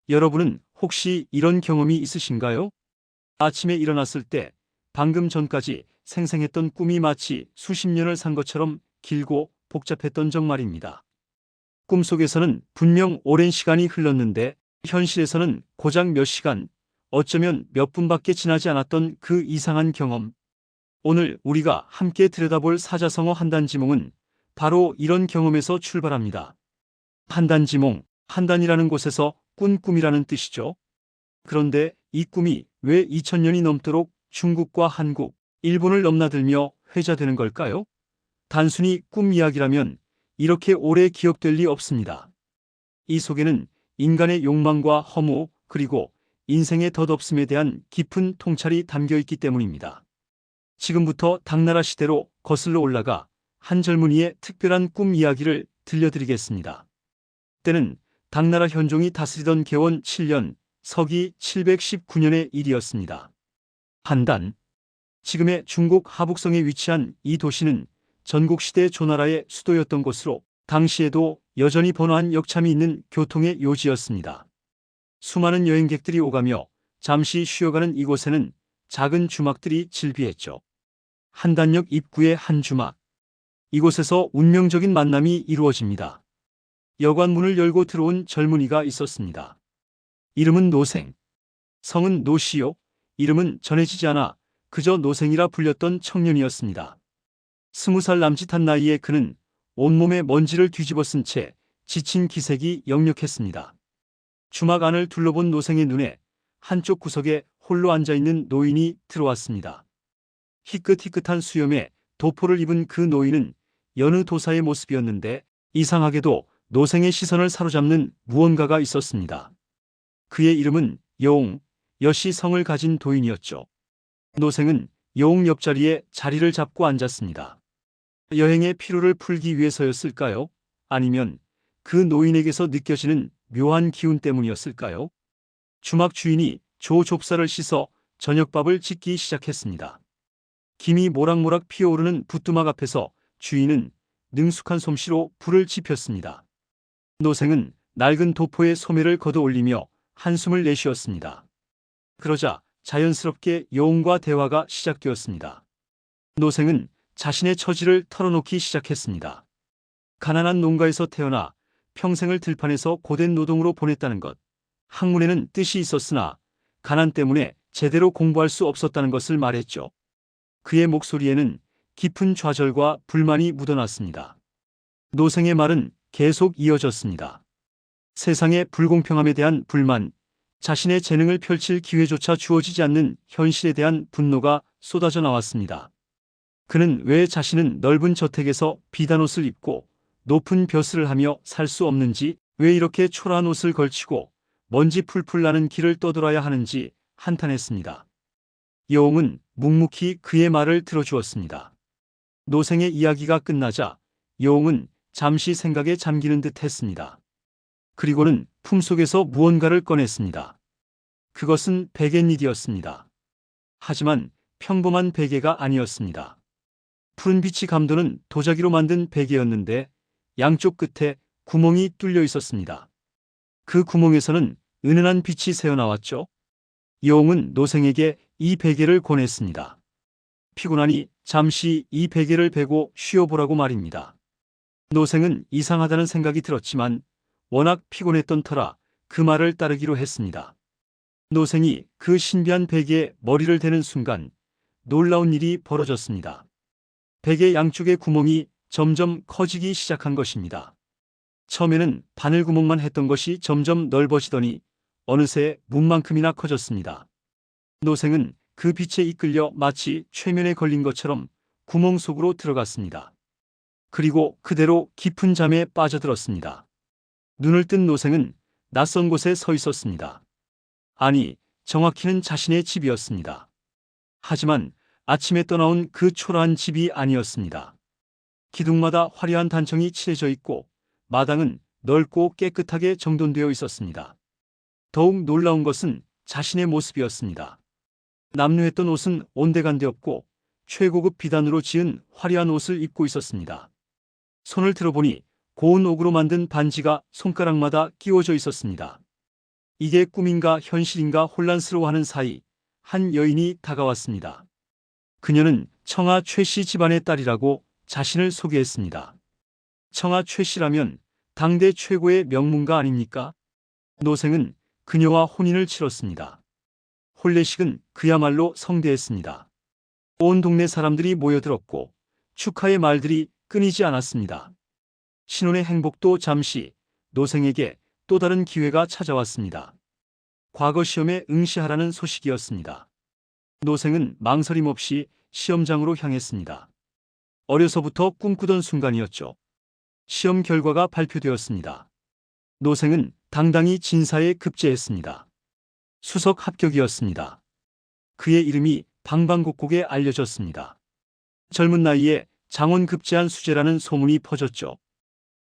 여러분은 혹시 이런 경험이 있으신가요? 아침에 일어났을 때 방금 전까지 생생했던 꿈이 마치 수십 년을 산 것처럼 길고 복잡했던 적 말입니다. 꿈속에서는 분명 오랜 시간이 흘렀는데 현실에서는 고작 몇 시간, 어쩌면 몇 분밖에 지나지 않았던 그 이상한 경험. 오늘 우리가 함께 들여다볼 사자성어 한단지몽은 바로 이런 경험에서 출발합니다. 한단지몽, 한단이라는 곳에서 꾼 꿈이라는 뜻이죠. 그런데 이 꿈이 왜 2000년이 넘도록 중국과 한국, 일본을 넘나들며 회자되는 걸까요? 단순히 꿈 이야기라면 이렇게 오래 기억될 리 없습니다. 이 속에는 인간의 욕망과 허무, 그리고 인생의 덧없음에 대한 깊은 통찰이 담겨 있기 때문입니다. 지금부터 당나라 시대로 거슬러 올라가 한 젊은이의 특별한 꿈 이야기를 들려드리겠습니다. 때는 당나라 현종이 다스리던 개원 7년, 서기 719년의 일이었습니다. 한단. 지금의 중국 하북성에 위치한 이 도시는 전국시대 조나라의 수도였던 곳으로 당시에도 여전히 번화한 역참이 있는 교통의 요지였습니다. 수많은 여행객들이 오가며 잠시 쉬어가는 이곳에는 작은 주막들이 즐비했죠. 한단역 입구의 한 주막. 이곳에서 운명적인 만남이 이루어집니다. 여관문을 열고 들어온 젊은이가 있었습니다. 이름은 노생. 성은 노시요. 이름은 전해지지 않아 그저 노생이라 불렸던 청년이었습니다. 20살 남짓한 나이에 그는 온몸에 먼지를 뒤집어 쓴 채 지친 기색이 역력했습니다. 주막 안을 둘러본 노생의 눈에 한쪽 구석에 홀로 앉아있는 노인이 들어왔습니다. 희끗희끗한 수염에 도포를 입은 그 노인은 여느 도사의 모습이었는데 이상하게도 노생의 시선을 사로잡는 무언가가 있었습니다. 그의 이름은 여옹, 여씨 성을 가진 도인이었죠. 노생은 여옹 옆자리에 자리를 잡고 앉았습니다. 여행의 피로를 풀기 위해서였을까요? 아니면 그 노인에게서 느껴지는 묘한 기운 때문이었을까요? 주막 주인이 조좁쌀을 씻어 저녁밥을 짓기 시작했습니다. 김이 모락모락 피어오르는 부뚜막 앞에서 주인은 능숙한 솜씨로 불을 지폈습니다. 노생은 낡은 도포에 소매를 걷어 올리며 한숨을 내쉬었습니다. 그러자 자연스럽게 여옹과 대화가 시작되었습니다. 노생은 자신의 처지를 털어놓기 시작했습니다. 가난한 농가에서 태어나 평생을 들판에서 고된 노동으로 보냈다는 것. 학문에는 뜻이 있었으나 가난 때문에 제대로 공부할 수 없었다는 것을 말했죠. 그의 목소리에는 깊은 좌절과 불만이 묻어났습니다. 노생의 말은 계속 이어졌습니다. 세상의 불공평함에 대한 불만, 자신의 재능을 펼칠 기회조차 주어지지 않는 현실에 대한 분노가 쏟아져 나왔습니다. 그는 왜 자신은 넓은 저택에서 비단 옷을 입고 높은 벼슬을 하며 살 수 없는지, 왜 이렇게 초라한 옷을 걸치고 먼지 풀풀 나는 길을 떠돌아야 하는지 한탄했습니다. 여옹은 묵묵히 그의 말을 들어주었습니다. 노생의 이야기가 끝나자 여옹은 잠시 생각에 잠기는 듯 했습니다. 그리고는 품속에서 무언가를 꺼냈습니다. 그것은 베갯잎이었습니다. 하지만 평범한 베개가 아니었습니다. 푸른 빛이 감도는 도자기로 만든 베개였는데 양쪽 끝에 구멍이 뚫려 있었습니다. 그 구멍에서는 은은한 빛이 새어나왔죠. 여옹은 노생에게 이 베개를 권했습니다. 피곤하니 잠시 이 베개를 베고 쉬어보라고 말입니다. 노생은 이상하다는 생각이 들었지만 워낙 피곤했던 터라 그 말을 따르기로 했습니다. 노생이 그 신비한 베개에 머리를 대는 순간 놀라운 일이 벌어졌습니다. 베개 양쪽의 구멍이 점점 커지기 시작한 것입니다. 처음에는 바늘구멍만 했던 것이 점점 넓어지더니 어느새 문만큼이나 커졌습니다. 노생은 그 빛에 이끌려 마치 최면에 걸린 것처럼 구멍 속으로 들어갔습니다. 그리고 그대로 깊은 잠에 빠져들었습니다. 눈을 뜬 노생은 낯선 곳에 서 있었습니다. 아니, 정확히는 자신의 집이었습니다. 하지만 아침에 떠나온 그 초라한 집이 아니었습니다. 기둥마다 화려한 단청이 칠해져 있고 마당은 넓고 깨끗하게 정돈되어 있었습니다. 더욱 놀라운 것은 자신의 모습이었습니다. 남루했던 옷은 온데간데 없고 최고급 비단으로 지은 화려한 옷을 입고 있었습니다. 손을 들어보니 고운 옥으로 만든 반지가 손가락마다 끼워져 있었습니다. 이게 꿈인가 현실인가 혼란스러워하는 사이 한 여인이 다가왔습니다. 그녀는 청아 최 씨 집안의 딸이라고 자신을 소개했습니다. 청아 최 씨라면 당대 최고의 명문가 아닙니까? 노생은 그녀와 혼인을 치렀습니다. 혼례식은 그야말로 성대했습니다. 온 동네 사람들이 모여들었고 축하의 말들이 끊이지 않았습니다. 신혼의 행복도 잠시, 노생에게 또 다른 기회가 찾아왔습니다. 과거 시험에 응시하라는 소식이었습니다. 노생은 망설임 없이 시험장으로 향했습니다. 어려서부터 꿈꾸던 순간이었죠. 시험 결과가 발표되었습니다. 노생은 당당히 진사에 급제했습니다. 수석 합격이었습니다. 그의 이름이 방방곡곡에 알려졌습니다. 젊은 나이에 장원 급제한 수재라는 소문이 퍼졌죠.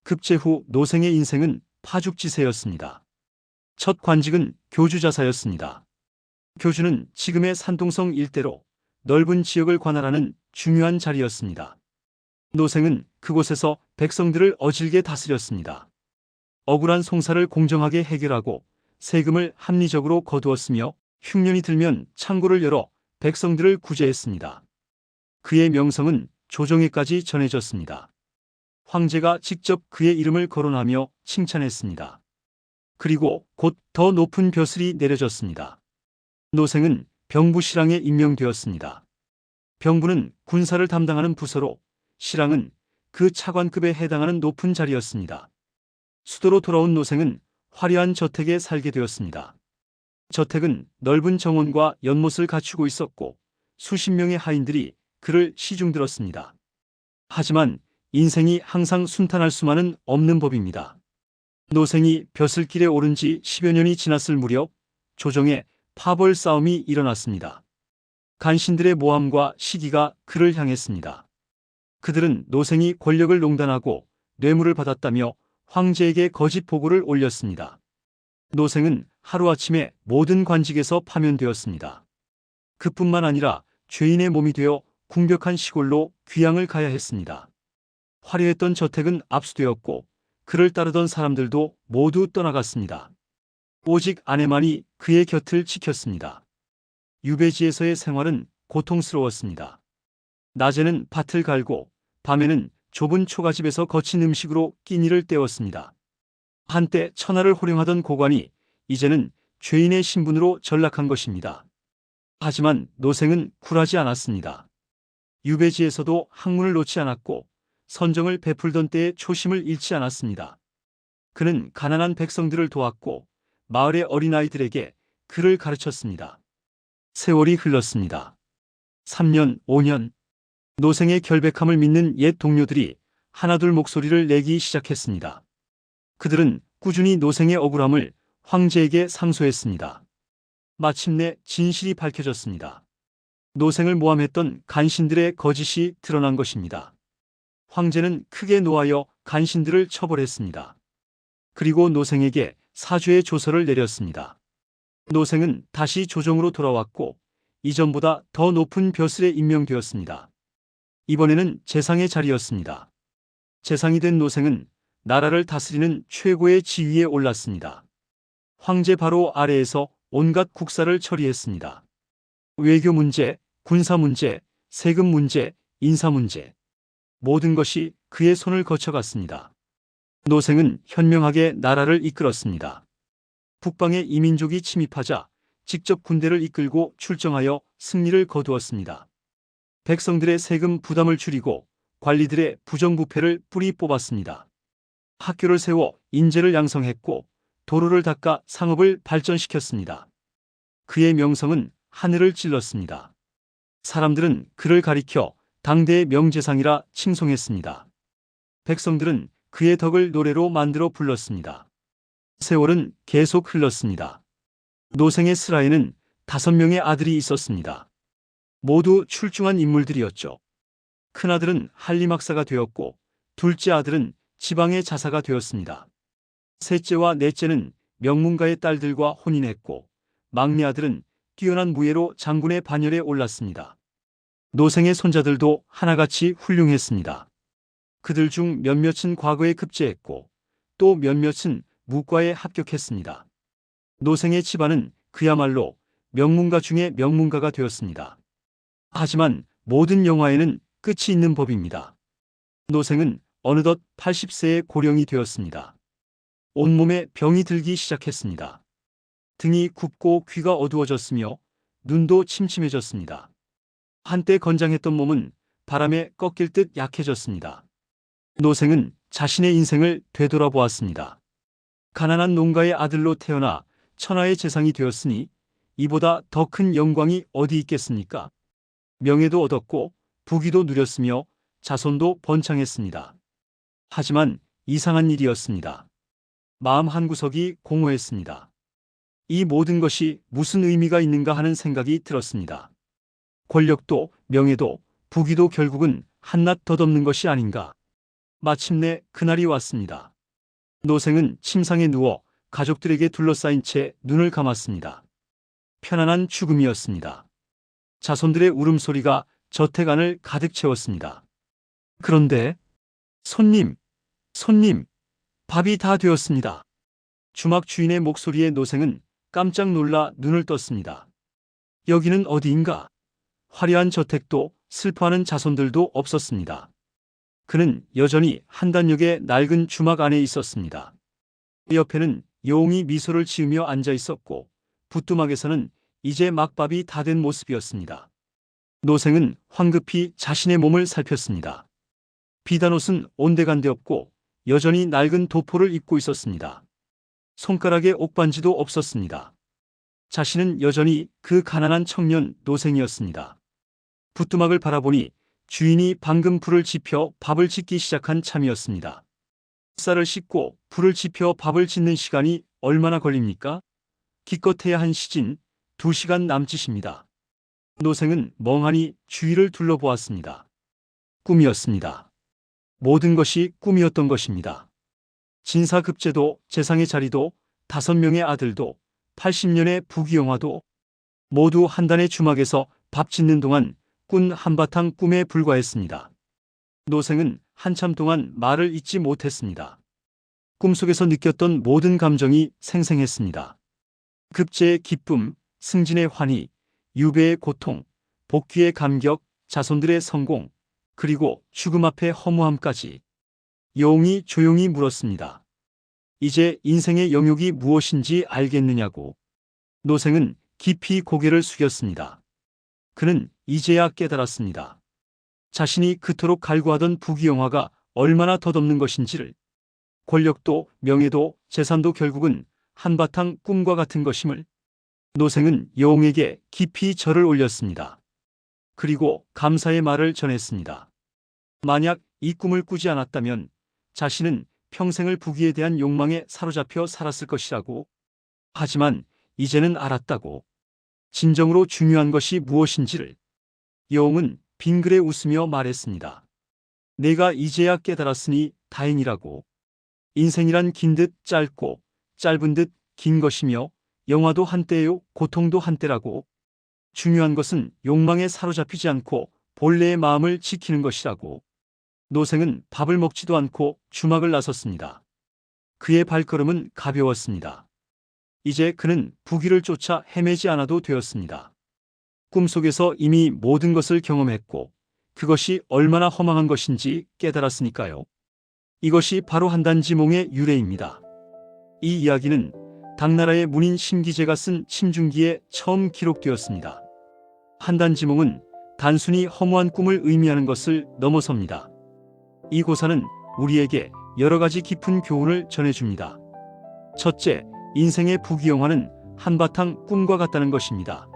급제 후 노생의 인생은 파죽지세였습니다. 첫 관직은 교주자사였습니다. 교주는 지금의 산동성 일대로 넓은 지역을 관할하는 중요한 자리였습니다. 노생은 그곳에서 백성들을 어질게 다스렸습니다. 억울한 송사를 공정하게 해결하고 세금을 합리적으로 거두었으며 흉년이 들면 창고를 열어 백성들을 구제했습니다. 그의 명성은 조정에까지 전해졌습니다. 황제가 직접 그의 이름을 거론하며 칭찬했습니다. 그리고 곧 더 높은 벼슬이 내려졌습니다. 노생은 병부 실랑에 임명되었습니다. 병부는 군사를 담당하는 부서로, 실랑은 그 차관급에 해당하는 높은 자리였습니다. 수도로 돌아온 노생은 화려한 저택에 살게 되었습니다. 저택은 넓은 정원과 연못을 갖추고 있었고 수십 명의 하인들이 그를 시중들었습니다. 하지만 인생이 항상 순탄할 수만은 없는 법입니다. 노생이 벼슬길에 오른 지 10여 년이 지났을 무렵 조정에 파벌 싸움이 일어났습니다. 간신들의 모함과 시기가 그를 향했습니다. 그들은 노생이 권력을 농단하고 뇌물을 받았다며 황제에게 거짓 보고를 올렸습니다. 노생은 하루아침에 모든 관직에서 파면되었습니다. 그뿐만 아니라 죄인의 몸이 되어 궁벽한 시골로 귀양을 가야 했습니다. 화려했던 저택은 압수되었고 그를 따르던 사람들도 모두 떠나갔습니다. 오직 아내만이 그의 곁을 지켰습니다. 유배지에서의 생활은 고통스러웠습니다. 낮에는 밭을 갈고 밤에는 좁은 초가집에서 거친 음식으로 끼니를 때웠습니다. 한때 천하를 호령하던 고관이 이제는 죄인의 신분으로 전락한 것입니다. 하지만 노생은 굴하지 않았습니다. 유배지에서도 학문을 놓지 않았고 선정을 베풀던 때의 초심을 잃지 않았습니다. 그는 가난한 백성들을 도왔고 마을의 어린아이들에게 글을 가르쳤습니다. 세월이 흘렀습니다. 3년, 5년. 노생의 결백함을 믿는 옛 동료들이 하나둘 목소리를 내기 시작했습니다. 그들은 꾸준히 노생의 억울함을 황제에게 상소했습니다. 마침내 진실이 밝혀졌습니다. 노생을 모함했던 간신들의 거짓이 드러난 것입니다. 황제는 크게 노하여 간신들을 처벌했습니다. 그리고 노생에게 사죄의 조서를 내렸습니다. 노생은 다시 조정으로 돌아왔고 이전보다 더 높은 벼슬에 임명되었습니다. 이번에는 재상의 자리였습니다. 재상이 된 노생은 나라를 다스리는 최고의 지위에 올랐습니다. 황제 바로 아래에서 온갖 국사를 처리했습니다. 외교 문제, 군사 문제, 세금 문제, 인사 문제. 모든 것이 그의 손을 거쳐갔습니다. 노생은 현명하게 나라를 이끌었습니다. 북방에 이민족이 침입하자 직접 군대를 이끌고 출정하여 승리를 거두었습니다. 백성들의 세금 부담을 줄이고 관리들의 부정부패를 뿌리 뽑았습니다. 학교를 세워 인재를 양성했고 도로를 닦아 상업을 발전시켰습니다. 그의 명성은 하늘을 찔렀습니다. 사람들은 그를 가리켜 당대의 명재상이라 칭송했습니다. 백성들은 그의 덕을 노래로 만들어 불렀습니다. 세월은 계속 흘렀습니다. 노생의 슬하에는 5명의 아들이 있었습니다. 모두 출중한 인물들이었죠. 큰아들은 한림학사가 되었고 둘째 아들은 지방의 자사가 되었습니다. 셋째와 넷째는 명문가의 딸들과 혼인했고 막내 아들은 뛰어난 무예로 장군의 반열에 올랐습니다. 노생의 손자들도 하나같이 훌륭했습니다. 그들 중 몇몇은 과거에 급제했고 또 몇몇은 무과에 합격했습니다. 노생의 집안은 그야말로 명문가 중의 명문가가 되었습니다. 하지만 모든 영화에는 끝이 있는 법입니다. 노생은 어느덧 80세의 고령이 되었습니다. 온몸에 병이 들기 시작했습니다. 등이 굽고 귀가 어두워졌으며 눈도 침침해졌습니다. 한때 건장했던 몸은 바람에 꺾일 듯 약해졌습니다. 노생은 자신의 인생을 되돌아보았습니다. 가난한 농가의 아들로 태어나 천하의 재상이 되었으니 이보다 더 큰 영광이 어디 있겠습니까? 명예도 얻었고 부귀도 누렸으며 자손도 번창했습니다. 하지만 이상한 일이었습니다. 마음 한구석이 공허했습니다. 이 모든 것이 무슨 의미가 있는가 하는 생각이 들었습니다. 권력도 명예도 부귀도 결국은 한낱 덧없는 것이 아닌가. 마침내 그날이 왔습니다. 노생은 침상에 누워 가족들에게 둘러싸인 채 눈을 감았습니다. 편안한 죽음이었습니다. 자손들의 울음소리가 저택 안을 가득 채웠습니다. 그런데 손님, 밥이 다 되었습니다. 주막 주인의 목소리에 노생은 깜짝 놀라 눈을 떴습니다. 여기는 어디인가? 화려한 저택도 슬퍼하는 자손들도 없었습니다. 그는 여전히 한단역의 낡은 주막 안에 있었습니다. 옆에는 여웅이 미소를 지으며 앉아 있었고 부뚜막에서는 이제 막 밥이 다 된 모습이었습니다. 노생은 황급히 자신의 몸을 살폈습니다. 비단옷은 온데간데 없고 여전히 낡은 도포를 입고 있었습니다. 손가락에 옥반지도 없었습니다. 자신은 여전히 그 가난한 청년 노생이었습니다. 부뚜막을 바라보니 주인이 방금 불을 지펴 밥을 짓기 시작한 참이었습니다. 쌀을 씻고 불을 지펴 밥을 짓는 시간이 얼마나 걸립니까? 기껏해야 한 시진 2시간 남짓입니다. 노생은 멍하니 주위를 둘러보았습니다. 꿈이었습니다. 모든 것이 꿈이었던 것입니다. 진사급제도, 재상의 자리도, 5명의 아들도, 80년의 부귀영화도 모두 한단의 주막에서 밥 짓는 동안 꾼 한바탕 꿈에 불과했습니다. 노생은 한참 동안 말을 잇지 못했습니다. 꿈속에서 느꼈던 모든 감정이 생생했습니다. 급제의 기쁨, 승진의 환희, 유배의 고통, 복귀의 감격, 자손들의 성공, 그리고 죽음 앞의 허무함까지. 여웅이 조용히 물었습니다. 이제 인생의 영역이 무엇인지 알겠느냐고. 노생은 깊이 고개를 숙였습니다. 그는 이제야 깨달았습니다. 자신이 그토록 갈구하던 부귀영화가 얼마나 덧없는 것인지를. 권력도 명예도 재산도 결국은 한바탕 꿈과 같은 것임을. 노생은 여웅에게 깊이 절을 올렸습니다. 그리고 감사의 말을 전했습니다. 만약 이 꿈을 꾸지 않았다면 자신은 평생을 부귀에 대한 욕망에 사로잡혀 살았을 것이라고. 하지만 이제는 알았다고. 진정으로 중요한 것이 무엇인지를. 여웅은 빙그레 웃으며 말했습니다. 내가 이제야 깨달았으니 다행이라고. 인생이란 긴 듯 짧고 짧은 듯 긴 것이며 영화도 한때요 고통도 한때라고. 중요한 것은 욕망에 사로잡히지 않고 본래의 마음을 지키는 것이라고. 노생은 밥을 먹지도 않고 주막을 나섰습니다. 그의 발걸음은 가벼웠습니다. 이제 그는 부귀를 쫓아 헤매지 않아도 되었습니다. 꿈속에서 이미 모든 것을 경험했고 그것이 얼마나 허망한 것인지 깨달았으니까요. 이것이 바로 한단지몽의 유래입니다. 이 이야기는 당나라의 문인 심기재가 쓴 침중기에 처음 기록되었습니다. 한단지몽은 단순히 허무한 꿈을 의미하는 것을 넘어섭니다. 이 고사는 우리에게 여러 가지 깊은 교훈을 전해줍니다. 첫째, 인생의 부귀영화는 한바탕 꿈과 같다는 것입니다.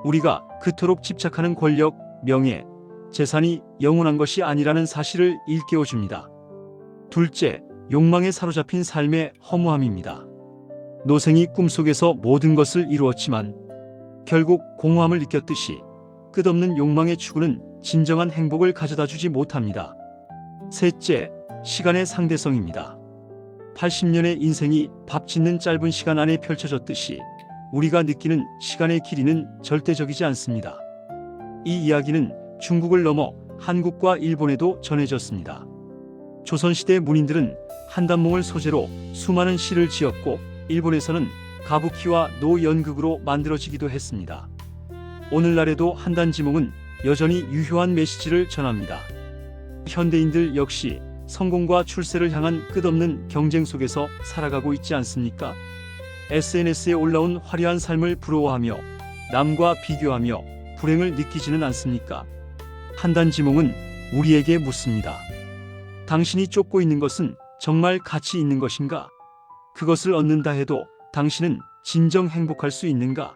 우리가 그토록 집착하는 권력, 명예, 재산이 영원한 것이 아니라는 사실을 일깨워줍니다. 둘째, 욕망에 사로잡힌 삶의 허무함입니다. 노생이 꿈속에서 모든 것을 이루었지만 결국 공허함을 느꼈듯이 끝없는 욕망의 추구는 진정한 행복을 가져다주지 못합니다. 셋째, 시간의 상대성입니다. 80년의 인생이 밥 짓는 짧은 시간 안에 펼쳐졌듯이 우리가 느끼는 시간의 길이는 절대적이지 않습니다. 이 이야기는 중국을 넘어 한국과 일본에도 전해졌습니다. 조선시대 문인들은 한단몽을 소재로 수많은 시를 지었고 일본에서는 가부키와 노연극으로 만들어지기도 했습니다. 오늘날에도 한단지몽은 여전히 유효한 메시지를 전합니다. 현대인들 역시 성공과 출세를 향한 끝없는 경쟁 속에서 살아가고 있지 않습니까? SNS에 올라온 화려한 삶을 부러워하며 남과 비교하며 불행을 느끼지는 않습니까? 한단지몽은 우리에게 묻습니다. 당신이 쫓고 있는 것은 정말 가치 있는 것인가? 그것을 얻는다 해도 당신은 진정 행복할 수 있는가?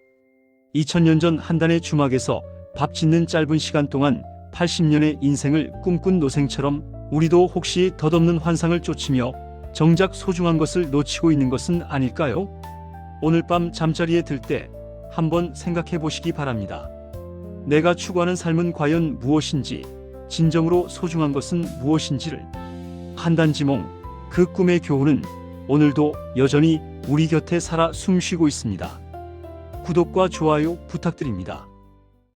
2000년 전 한단의 주막에서 밥 짓는 짧은 시간 동안 80년의 인생을 꿈꾼 노생처럼 우리도 혹시 덧없는 환상을 쫓으며 정작 소중한 것을 놓치고 있는 것은 아닐까요? 오늘 밤 잠자리에 들 때 한번 생각해 보시기 바랍니다. 내가 추구하는 삶은 과연 무엇인지, 진정으로 소중한 것은 무엇인지를. 한단지몽, 그 꿈의 교훈은 오늘도 여전히 우리 곁에 살아 숨쉬고 있습니다. 구독과 좋아요 부탁드립니다.